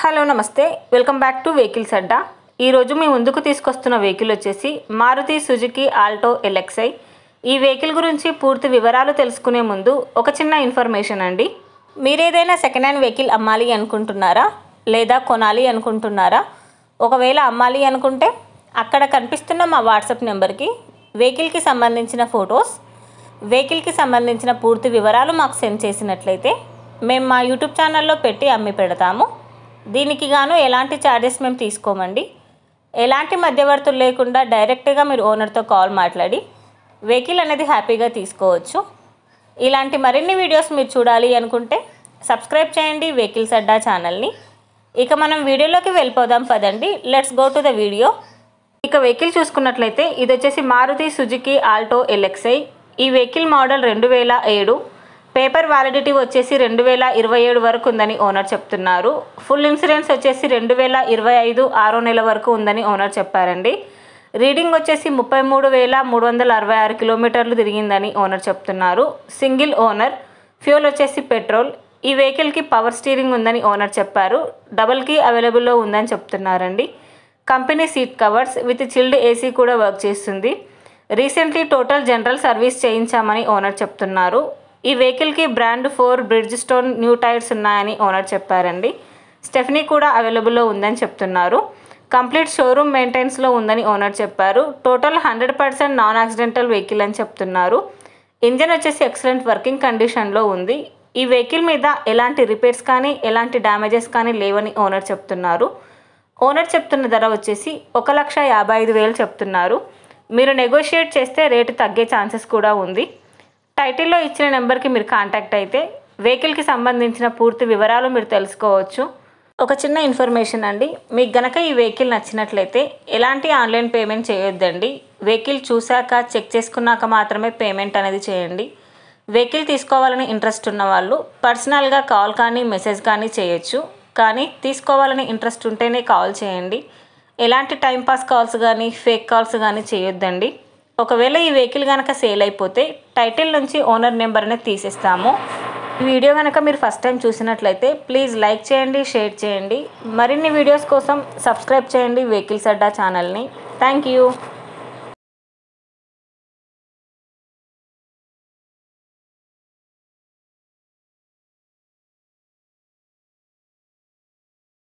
Hello నమస్తే, welcome back to vehicles అడ్డా. ఈరోజు మీ ముందుకు తీసుకొస్తున్న వెహికల్ వచ్చేసి మారుతి సుజుకి ఆల్టో LXi. ఈ వెహికల్ గురించి పూర్తి వివరాలు తెలుసుకునే ముందు ఒక చిన్న ఇన్ఫర్మేషన్ అండి. మీరేదైనా సెకండ్ హ్యాండ్ వెహికల్ అమ్మాలి అనుకుంటున్నారా లేదా కొనాలి అనుకుంటున్నారా? ఒకవేళ అమ్మాలి అనుకుంటే అక్కడ కనిపిస్తున్న మా వాట్సాప్ నెంబర్కి వెహికల్కి సంబంధించిన ఫొటోస్, వెహికల్కి సంబంధించిన పూర్తి వివరాలు మాకు సెండ్ చేసినట్లయితే మేము మా యూట్యూబ్ ఛానల్లో పెట్టి అమ్మి పెడతాము. దీనికి గాను ఎలాంటి ఛార్జెస్ మేము తీసుకోమండి. ఎలాంటి మధ్యవర్తులు లేకుండా డైరెక్ట్గా మీరు ఓనర్తో కాల్ మాట్లాడి వెహికల్ అనేది హ్యాపీగా తీసుకోవచ్చు. ఇలాంటి మరిన్ని వీడియోస్ మీరు చూడాలి అనుకుంటే సబ్స్క్రైబ్ చేయండి వెహికల్స్ అడ్డా ఛానల్ని. ఇక మనం వీడియోలోకి వెళ్ళిపోదాం పదండి. Let's go to the video. ఇక వెహికల్ చూసుకున్నట్లయితే ఇది వచ్చేసి మారుతి సుజుకి ఆల్టో LXi. ఈ వెహికల్ మోడల్ 2007. పేపర్ వ్యాలిడిటీ వచ్చేసి 2027 వరకు ఉందని ఓనర్ చెప్తున్నారు. ఫుల్ ఇన్సూరెన్స్ వచ్చేసి 2025 6వ నెల వరకు ఉందని ఓనర్ చెప్పారండి. రీడింగ్ వచ్చేసి 33,366 కిలోమీటర్లు తిరిగిందని ఓనర్ చెప్తున్నారు. Single owner. ఫ్యూల్ వచ్చేసి పెట్రోల్. ఈ వెహికల్కి పవర్ స్టీరింగ్ ఉందని ఓనర్ చెప్పారు. డబుల్ కీ అవైలబుల్లో ఉందని చెప్తున్నారండి. Company seat covers with chilled AC కూడా వర్క్ చేస్తుంది. రీసెంట్లీ టోటల్ జనరల్ సర్వీస్ చేయించామని ఓనర్ చెప్తున్నారు. ఈ వెహికల్కి brand 4 Bridgestone new tyres ఉన్నాయని ఓనర్ చెప్పారండి. స్టెఫనీ కూడా అవైలబుల్లో ఉందని చెప్తున్నారు. కంప్లీట్ షోరూమ్ మెయింటెనెన్స్లో ఉందని ఓనర్ చెప్పారు. టోటల్ 100% నాన్ యాక్సిడెంటల్ వెహికల్ అని చెప్తున్నారు. ఇంజన్ వచ్చేసి ఎక్సలెంట్ వర్కింగ్ కండిషన్లో ఉంది. ఈ వెహికల్ మీద ఎలాంటి రిపేర్స్ కానీ ఎలాంటి డ్యామేజెస్ కానీ లేవని ఓనర్ చెప్తున్నారు. ఓనర్ చెప్తున్న ధర వచ్చేసి 1,55,000 చెప్తున్నారు. మీరు నెగోషియేట్ చేస్తే రేటు తగ్గే ఛాన్సెస్ కూడా ఉంది. టైటిల్లో ఇచ్చిన నెంబర్కి మీరు కాంటాక్ట్ అయితే వెహికల్కి సంబంధించిన పూర్తి వివరాలు మీరు తెలుసుకోవచ్చు. ఒక చిన్న ఇన్ఫర్మేషన్ అండి, మీకు గనక ఈ వెహికల్ నచ్చినట్లయితే ఎలాంటి ఆన్లైన్ పేమెంట్ చేయొద్దండి. వెహికల్ చూశాక చెక్ చేసుకున్నాక మాత్రమే పేమెంట్ అనేది చేయండి. వెహికల్ తీసుకోవాలని ఇంట్రెస్ట్ ఉన్న వాళ్ళు పర్సనల్గా కాల్ కానీ మెసేజ్ కానీ చేయొచ్చు. కానీ తీసుకోవాలని ఇంట్రెస్ట్ ఉంటేనే కాల్ చేయండి. ఎలాంటి టైంపాస్ కాల్స్ కానీ ఫేక్ కాల్స్ కానీ చేయొద్దండి. ఒకవేళ ఈ వెహికల్ కనుక సేల్ అయిపోతే టైటిల్ నుంచి ఓనర్ నెంబర్ అనేది తీసేస్తాము. ఈ వీడియో కనుక మీరు ఫస్ట్ టైం చూసినట్లయితే ప్లీజ్ లైక్ చేయండి, షేర్ చేయండి. మరిన్ని వీడియోస్ కోసం సబ్స్క్రైబ్ చేయండి వెహికల్స్ అడ్డా ఛానల్ని. Thank you.